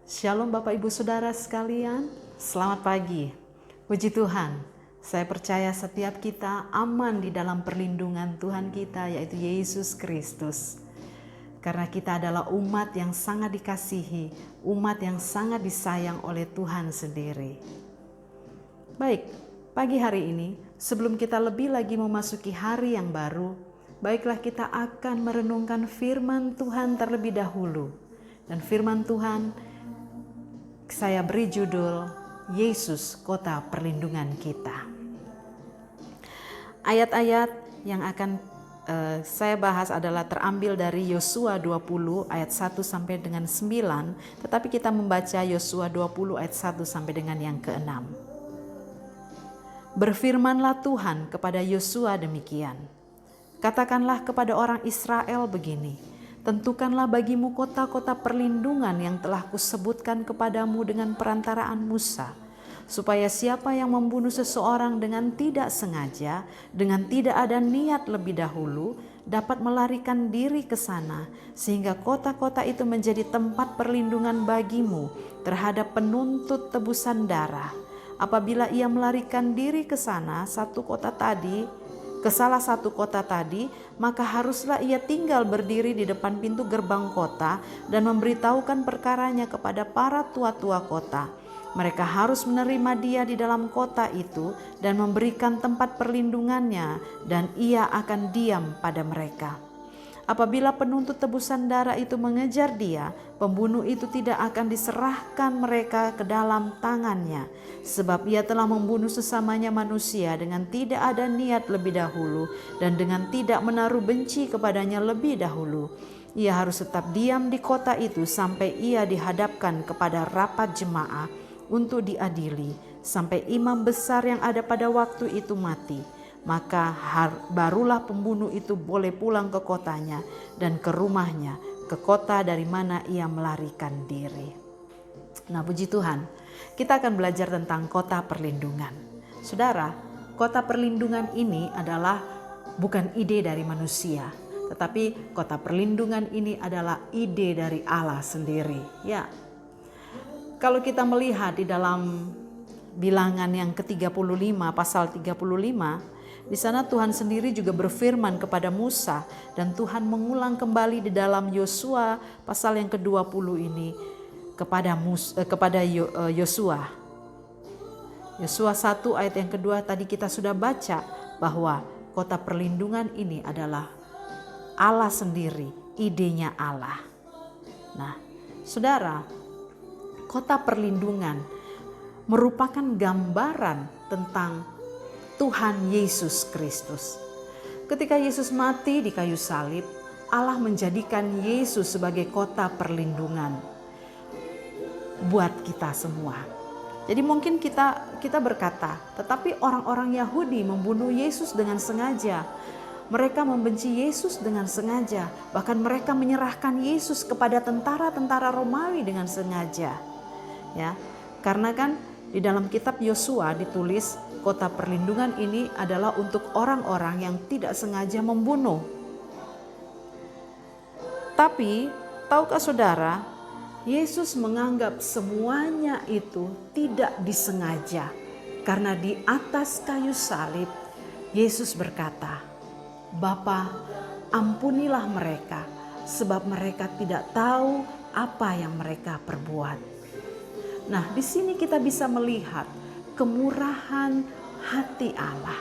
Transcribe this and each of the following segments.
Shalom Bapak Ibu Saudara sekalian, selamat pagi. Puji Tuhan, saya percaya setiap kita aman di dalam perlindungan Tuhan kita, yaitu Yesus Kristus. Karena kita adalah umat yang sangat dikasihi, umat yang sangat disayang oleh Tuhan sendiri. Baik, pagi hari ini sebelum kita lebih lagi memasuki hari yang baru, baiklah kita akan merenungkan firman Tuhan terlebih dahulu. Dan firman Tuhan saya beri judul Yesus Kota Perlindungan Kita. Ayat-ayat yang akan saya bahas adalah terambil dari Yosua 20 ayat 1 sampai dengan 9, tetapi kita membaca Yosua 20 ayat 1 sampai dengan yang ke-6. Berfirmanlah Tuhan kepada Yosua demikian, katakanlah kepada orang Israel begini, tentukanlah bagimu kota-kota perlindungan yang telah kusebutkan kepadamu dengan perantaraan Musa, supaya siapa yang membunuh seseorang dengan tidak sengaja, dengan tidak ada niat lebih dahulu, dapat melarikan diri ke sana, sehingga kota-kota itu menjadi tempat perlindungan bagimu terhadap penuntut tebusan darah. Apabila ia melarikan diri ke sana, ke salah satu kota tadi, maka haruslah ia tinggal berdiri di depan pintu gerbang kota dan memberitahukan perkaranya kepada para tua-tua kota. Mereka harus menerima dia di dalam kota itu dan memberikan tempat perlindungannya, dan ia akan diam pada mereka. Apabila penuntut tebusan darah itu mengejar dia, pembunuh itu tidak akan diserahkan mereka ke dalam tangannya, sebab ia telah membunuh sesamanya manusia dengan tidak ada niat lebih dahulu dan dengan tidak menaruh benci kepadanya lebih dahulu. Ia harus tetap diam di kota itu sampai ia dihadapkan kepada rapat jemaah untuk diadili, sampai imam besar yang ada pada waktu itu mati. Maka barulah pembunuh itu boleh pulang ke kotanya dan ke rumahnya, ke kota dari mana ia melarikan diri. Nah, puji Tuhan, kita akan belajar tentang kota perlindungan. Saudara, kota perlindungan ini adalah bukan ide dari manusia, tetapi kota perlindungan ini adalah ide dari Allah sendiri. Ya, kalau kita melihat di dalam Bilangan yang ke-35, pasal 35, di sana Tuhan sendiri juga berfirman kepada Musa, dan Tuhan mengulang kembali di dalam Yosua pasal yang ke-20 ini kepada Yosua. Yosua 1 ayat yang kedua tadi kita sudah baca bahwa kota perlindungan ini adalah Allah sendiri, idenya Allah. Nah, saudara, kota perlindungan merupakan gambaran tentang Tuhan Yesus Kristus. Ketika Yesus mati di kayu salib, Allah menjadikan Yesus sebagai kota perlindungan buat kita semua. Jadi mungkin kita berkata, tetapi orang-orang Yahudi membunuh Yesus dengan sengaja. Mereka membenci Yesus dengan sengaja. Bahkan mereka menyerahkan Yesus kepada tentara-tentara Romawi dengan sengaja. Ya, karena kan di dalam kitab Yosua ditulis kota perlindungan ini adalah untuk orang-orang yang tidak sengaja membunuh. Tapi, tahukah saudara, Yesus menganggap semuanya itu tidak disengaja. Karena di atas kayu salib, Yesus berkata, "Bapa, ampunilah mereka, sebab mereka tidak tahu apa yang mereka perbuat." Nah, di sini kita bisa melihat kemurahan hati Allah,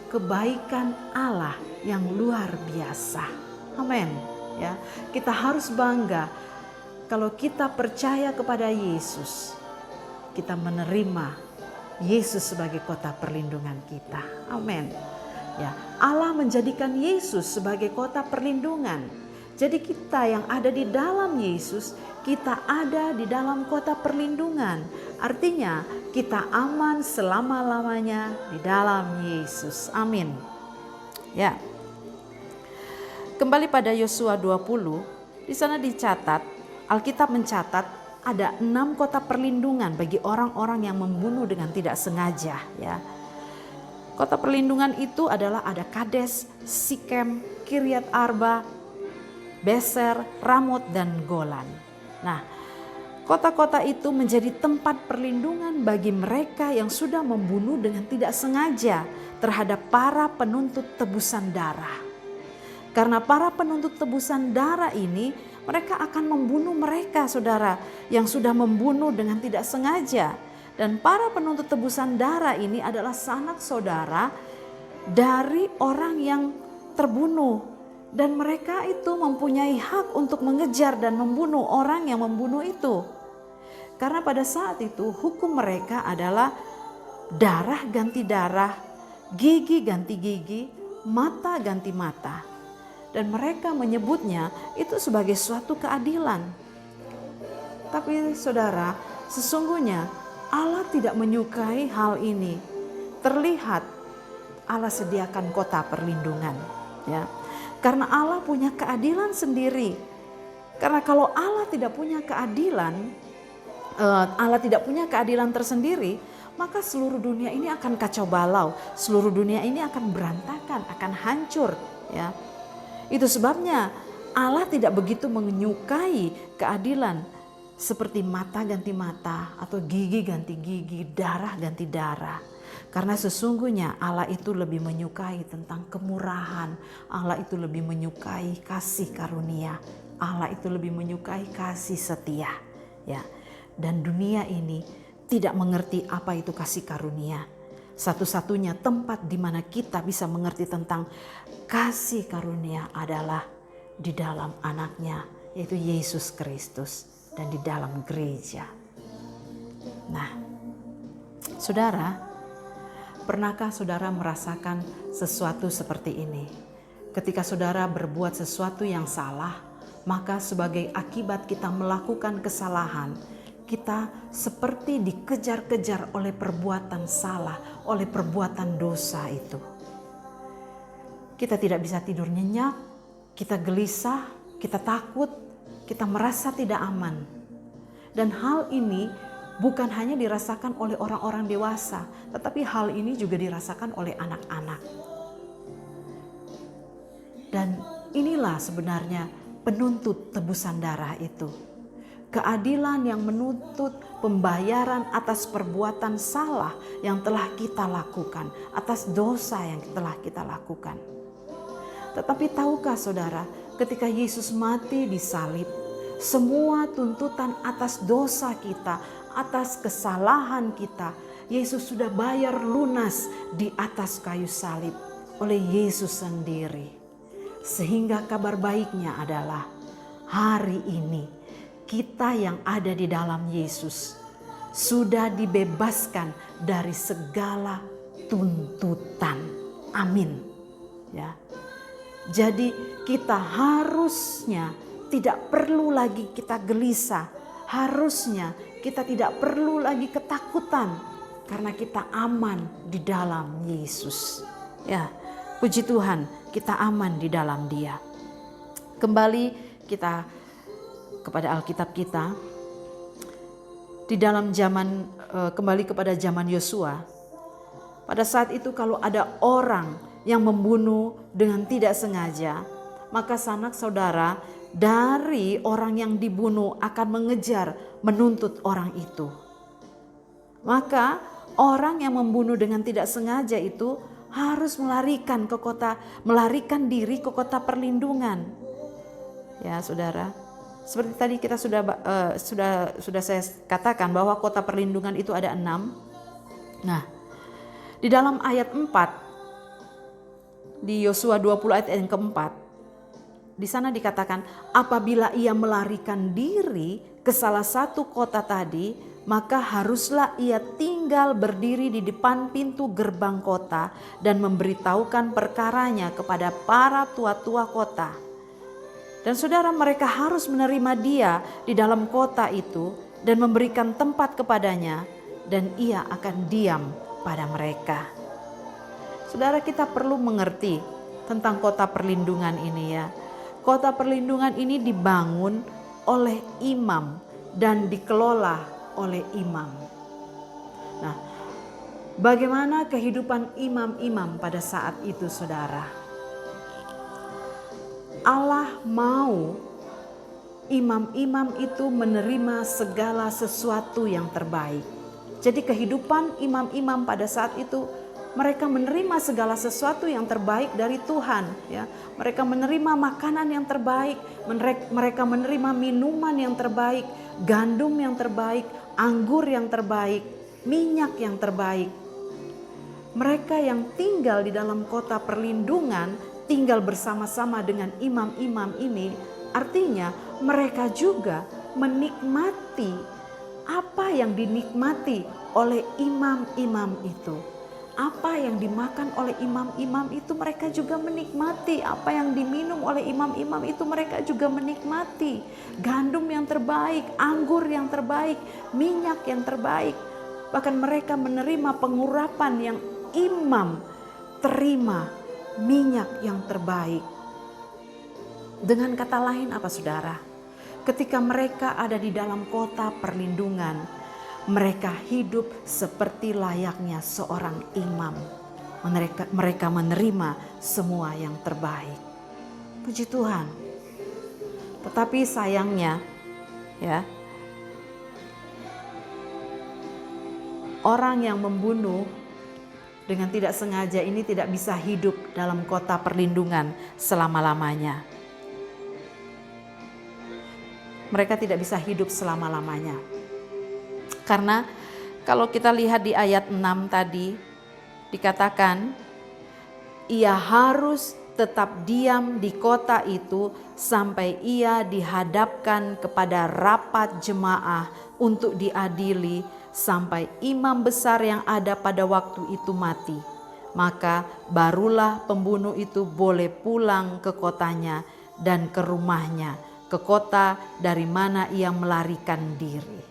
kebaikan Allah yang luar biasa. Amin. Ya, kita harus bangga kalau kita percaya kepada Yesus. Kita menerima Yesus sebagai kota perlindungan kita. Amin. Ya, Allah menjadikan Yesus sebagai kota perlindungan. Jadi kita yang ada di dalam Yesus, kita ada di dalam kota perlindungan. Artinya kita aman selama-lamanya di dalam Yesus. Amin. Ya. Kembali pada Yosua 20, di sana dicatat, Alkitab mencatat ada 6 kota perlindungan bagi orang-orang yang membunuh dengan tidak sengaja, ya. Kota perlindungan itu adalah ada Kades, Sikem, Kiryat Arba, Beser, Ramot, dan Golan. Nah, Kota-kota itu menjadi tempat perlindungan bagi mereka yang sudah membunuh dengan tidak sengaja terhadap para penuntut tebusan darah. Karena para penuntut tebusan darah ini, mereka akan membunuh mereka, saudara, yang sudah membunuh dengan tidak sengaja. Dan para penuntut tebusan darah ini adalah sanak saudara dari orang yang terbunuh. Dan mereka itu mempunyai hak untuk mengejar dan membunuh orang yang membunuh itu. Karena pada saat itu hukum mereka adalah darah ganti darah, gigi ganti gigi, mata ganti mata. Dan mereka menyebutnya itu sebagai suatu keadilan. Tapi saudara, sesungguhnya Allah tidak menyukai hal ini. Terlihat Allah sediakan kota perlindungan, ya. Karena Allah punya keadilan sendiri. Karena kalau Allah tidak punya keadilan, Allah tidak punya keadilan tersendiri, maka seluruh dunia ini akan kacau balau, seluruh dunia ini akan berantakan, akan hancur, ya. Itu sebabnya Allah tidak begitu menyukai keadilan seperti mata ganti mata atau gigi ganti gigi, darah ganti darah. Karena sesungguhnya Allah itu lebih menyukai tentang kemurahan, Allah itu lebih menyukai kasih karunia, Allah itu lebih menyukai kasih setia, ya. Dan dunia ini tidak mengerti apa itu kasih karunia. Satu-satunya tempat di mana kita bisa mengerti tentang kasih karunia adalah di dalam anaknya, yaitu Yesus Kristus, dan di dalam gereja. Nah, saudara, pernahkah saudara merasakan sesuatu seperti ini? Ketika saudara berbuat sesuatu yang salah, maka sebagai akibat kita melakukan kesalahan, kita seperti dikejar-kejar oleh perbuatan salah, oleh perbuatan dosa itu. Kita tidak bisa tidur nyenyak, kita gelisah, kita takut, kita merasa tidak aman. Dan hal ini bukan hanya dirasakan oleh orang-orang dewasa, tetapi hal ini juga dirasakan oleh anak-anak. Dan inilah sebenarnya penuntut tebusan darah itu. Keadilan yang menuntut pembayaran atas perbuatan salah yang telah kita lakukan, atas dosa yang telah kita lakukan. Tetapi tahukah saudara, ketika Yesus mati di salib, semua tuntutan atas dosa kita, atas kesalahan kita, Yesus sudah bayar lunas di atas kayu salib oleh Yesus sendiri. Sehingga kabar baiknya adalah hari ini kita yang ada di dalam Yesus sudah dibebaskan dari segala tuntutan. Amin. Ya. Jadi kita harusnya tidak perlu lagi kita gelisah. Harusnya kita tidak perlu lagi ketakutan karena kita aman di dalam Yesus. Ya, puji Tuhan, kita aman di dalam Dia. Kembali kita kepada Alkitab kita, di dalam zaman kembali kepada zaman Yosua. Pada saat itu kalau ada orang yang membunuh dengan tidak sengaja, maka sanak saudara dari orang yang dibunuh akan mengejar menuntut orang itu. Maka orang yang membunuh dengan tidak sengaja itu harus melarikan diri ke kota perlindungan. Ya, saudara. Seperti tadi kita sudah saya katakan bahwa kota perlindungan itu ada 6. Nah, di dalam ayat 4 di Yosua 20 ayat yang keempat, di sana dikatakan apabila ia melarikan diri ke salah satu kota tadi, maka haruslah ia tinggal berdiri di depan pintu gerbang kota dan memberitahukan perkaranya kepada para tua-tua kota. Dan saudara, mereka harus menerima dia di dalam kota itu dan memberikan tempat kepadanya, dan ia akan diam pada mereka. Saudara, kita perlu mengerti tentang kota perlindungan ini ya. Kota perlindungan ini dibangun oleh imam dan dikelola oleh imam. Nah, bagaimana kehidupan imam-imam pada saat itu, saudara? Allah mau imam-imam itu menerima segala sesuatu yang terbaik. Jadi kehidupan imam-imam pada saat itu, mereka menerima segala sesuatu yang terbaik dari Tuhan, ya. Mereka menerima makanan yang terbaik, mereka menerima minuman yang terbaik, gandum yang terbaik, anggur yang terbaik, minyak yang terbaik. Mereka yang tinggal di dalam kota perlindungan, tinggal bersama-sama dengan imam-imam ini, artinya mereka juga menikmati apa yang dinikmati oleh imam-imam itu. Apa yang dimakan oleh imam-imam itu mereka juga menikmati. Apa yang diminum oleh imam-imam itu mereka juga menikmati. Gandum yang terbaik, anggur yang terbaik, minyak yang terbaik. Bahkan mereka menerima pengurapan yang imam terima, minyak yang terbaik. Dengan kata lain apa saudara? Ketika mereka ada di dalam kota perlindungan, mereka hidup seperti layaknya seorang imam. Mereka menerima semua yang terbaik. Puji Tuhan. Tetapi sayangnya, ya, orang yang membunuh dengan tidak sengaja ini tidak bisa hidup dalam kota perlindungan selama-lamanya. Mereka tidak bisa hidup selama-lamanya. Karena kalau kita lihat di ayat 6 tadi, dikatakan ia harus tetap diam di kota itu sampai ia dihadapkan kepada rapat jemaah untuk diadili, sampai imam besar yang ada pada waktu itu mati. Maka barulah pembunuh itu boleh pulang ke kotanya dan ke rumahnya, ke kota dari mana ia melarikan diri.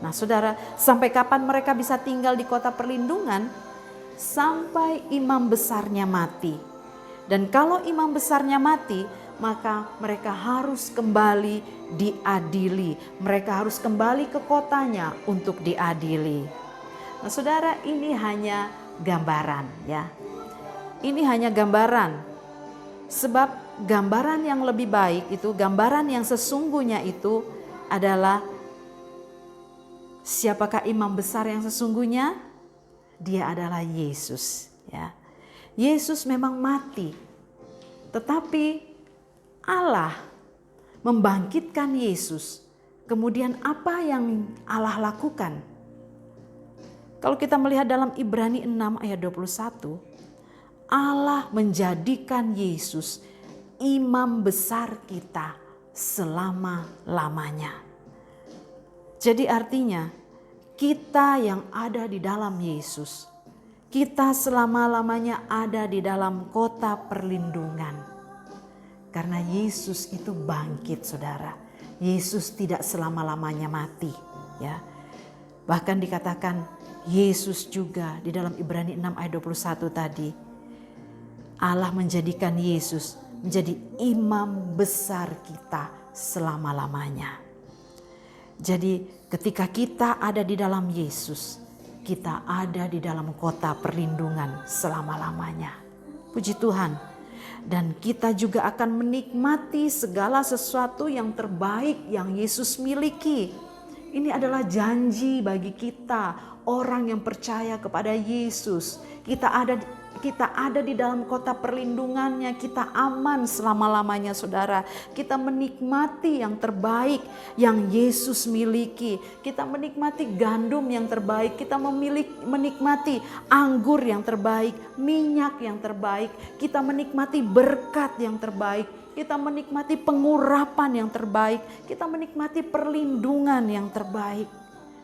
Nah saudara, sampai kapan mereka bisa tinggal di kota perlindungan? Sampai imam besarnya mati. Dan kalau imam besarnya mati, maka mereka harus kembali diadili. Mereka harus kembali ke kotanya untuk diadili. Nah saudara, ini hanya gambaran, ya. Ini hanya gambaran. Sebab gambaran yang lebih baik itu, gambaran yang sesungguhnya itu adalah siapakah imam besar yang sesungguhnya? Dia adalah Yesus, ya. Yesus memang mati, tetapi Allah membangkitkan Yesus. Kemudian apa yang Allah lakukan? Kalau kita melihat dalam Ibrani 6 ayat 21, Allah menjadikan Yesus imam besar kita selama-lamanya. Jadi artinya kita yang ada di dalam Yesus, kita selama-lamanya ada di dalam kota perlindungan. Karena Yesus itu bangkit saudara. Yesus tidak selama-lamanya mati, ya. Bahkan dikatakan Yesus juga di dalam Ibrani 6 ayat 21 tadi, Allah menjadikan Yesus menjadi imam besar kita selama-lamanya. Jadi ketika kita ada di dalam Yesus, kita ada di dalam kota perlindungan selama-lamanya. Puji Tuhan. Dan kita juga akan menikmati segala sesuatu yang terbaik yang Yesus miliki. Ini adalah janji bagi kita, orang yang percaya kepada Yesus. Kita ada di dalam kota perlindungannya, kita aman selama-lamanya saudara. Kita menikmati yang terbaik yang Yesus miliki. Kita menikmati gandum yang terbaik, kita menikmati anggur yang terbaik, minyak yang terbaik. Kita menikmati berkat yang terbaik, kita menikmati pengurapan yang terbaik, kita menikmati perlindungan yang terbaik.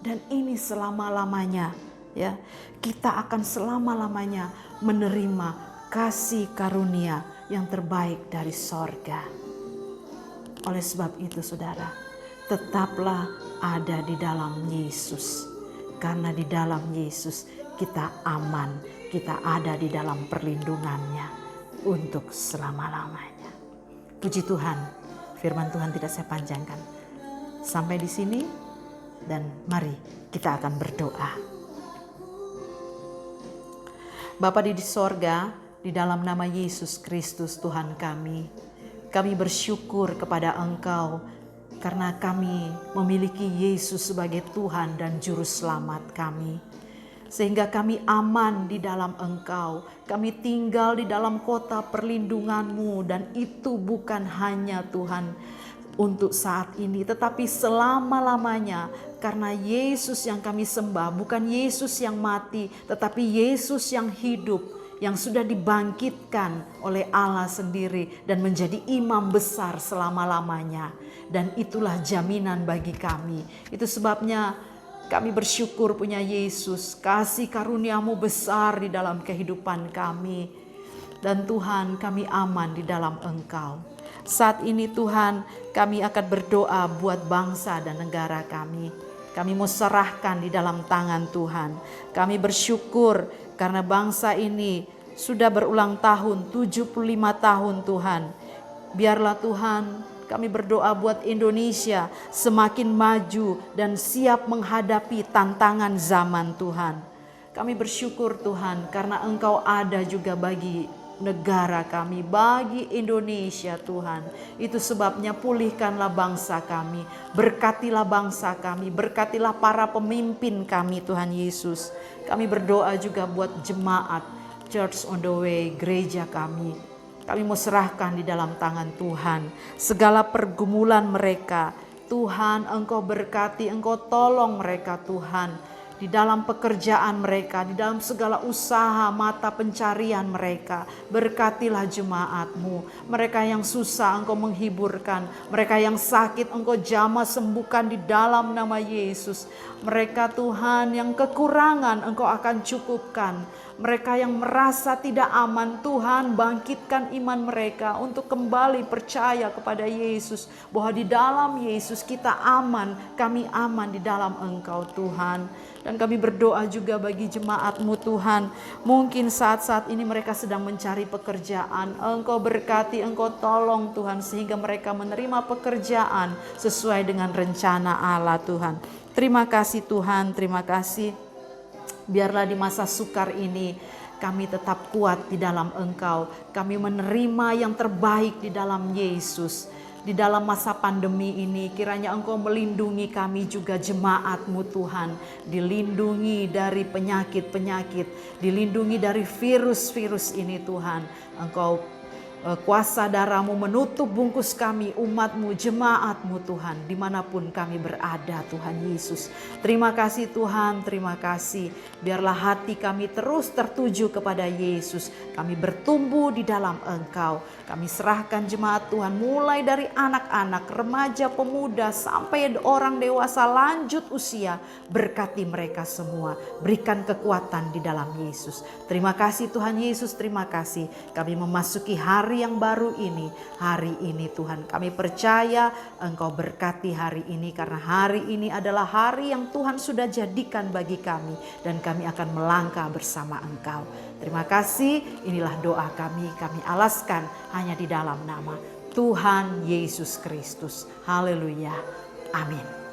Dan ini selama-lamanya, ya. Kita akan selama-lamanya menerima kasih karunia yang terbaik dari sorga. Oleh sebab itu saudara, tetaplah ada di dalam Yesus. Karena di dalam Yesus kita aman, kita ada di dalam perlindungannya untuk selama-lamanya. Puji Tuhan, firman Tuhan tidak saya panjangkan. Sampai di sini dan mari kita akan berdoa. Bapa di sorga, di dalam nama Yesus Kristus Tuhan kami bersyukur kepada Engkau karena kami memiliki Yesus sebagai Tuhan dan Juru Selamat kami. Sehingga kami aman di dalam Engkau. Kami tinggal di dalam kota perlindungan-Mu, dan itu bukan hanya Tuhan untuk saat ini, tetapi selama-lamanya. Karena Yesus yang kami sembah bukan Yesus yang mati, tetapi Yesus yang hidup, yang sudah dibangkitkan oleh Allah sendiri dan menjadi imam besar selama-lamanya. Dan itulah jaminan bagi kami. Itu sebabnya kami bersyukur punya Yesus. Kasih karunia-Mu besar di dalam kehidupan kami. Dan Tuhan, kami aman di dalam Engkau. Saat ini Tuhan, kami akan berdoa buat bangsa dan negara kami. Kami mau serahkan di dalam tangan Tuhan. Kami bersyukur karena bangsa ini sudah berulang tahun, 75 tahun Tuhan. Biarlah Tuhan, kami berdoa buat Indonesia semakin maju dan siap menghadapi tantangan zaman Tuhan. Kami bersyukur Tuhan karena Engkau ada juga bagi negara kami, bagi Indonesia Tuhan. Itu sebabnya pulihkanlah bangsa kami, berkatilah bangsa kami, berkatilah para pemimpin kami Tuhan Yesus. Kami berdoa juga buat jemaat Church on the Way, gereja kami. Kami mau serahkan di dalam tangan Tuhan segala pergumulan mereka. Tuhan, Engkau berkati, Engkau tolong mereka Tuhan. Di dalam pekerjaan mereka, di dalam segala usaha mata pencarian mereka. Berkatilah jemaat-Mu. Mereka yang susah Engkau menghiburkan. Mereka yang sakit Engkau jamah sembuhkan di dalam nama Yesus. Mereka Tuhan yang kekurangan Engkau akan cukupkan. Mereka yang merasa tidak aman, Tuhan bangkitkan iman mereka untuk kembali percaya kepada Yesus. Bahwa di dalam Yesus kita aman, kami aman di dalam Engkau Tuhan. Dan kami berdoa juga bagi jemaat-Mu Tuhan. Mungkin saat-saat ini mereka sedang mencari pekerjaan. Engkau berkati, Engkau tolong Tuhan. Sehingga mereka menerima pekerjaan sesuai dengan rencana Allah Tuhan. Terima kasih Tuhan, terima kasih. Biarlah di masa sukar ini kami tetap kuat di dalam Engkau. Kami menerima yang terbaik di dalam Yesus. Di dalam masa pandemi ini kiranya Engkau melindungi kami juga jemaat-Mu Tuhan. Dilindungi dari penyakit-penyakit. Dilindungi dari virus-virus ini Tuhan. Engkau kuasa darah-Mu menutup bungkus kami, umat-Mu, jemaat-Mu Tuhan, dimanapun kami berada Tuhan Yesus. Terima kasih Tuhan, terima kasih. Biarlah hati kami terus tertuju kepada Yesus. Kami bertumbuh di dalam Engkau. Kami serahkan jemaat Tuhan mulai dari anak-anak, remaja, pemuda, sampai orang dewasa lanjut usia. Berkati mereka semua, berikan kekuatan di dalam Yesus. Terima kasih Tuhan Yesus, terima kasih. Kami memasuki hari yang baru ini, hari ini Tuhan kami percaya Engkau berkati hari ini, karena hari ini adalah hari yang Tuhan sudah jadikan bagi kami dan kami akan melangkah bersama Engkau. Terima kasih, inilah doa kami alaskan hanya di dalam nama Tuhan Yesus Kristus. Haleluya, amin.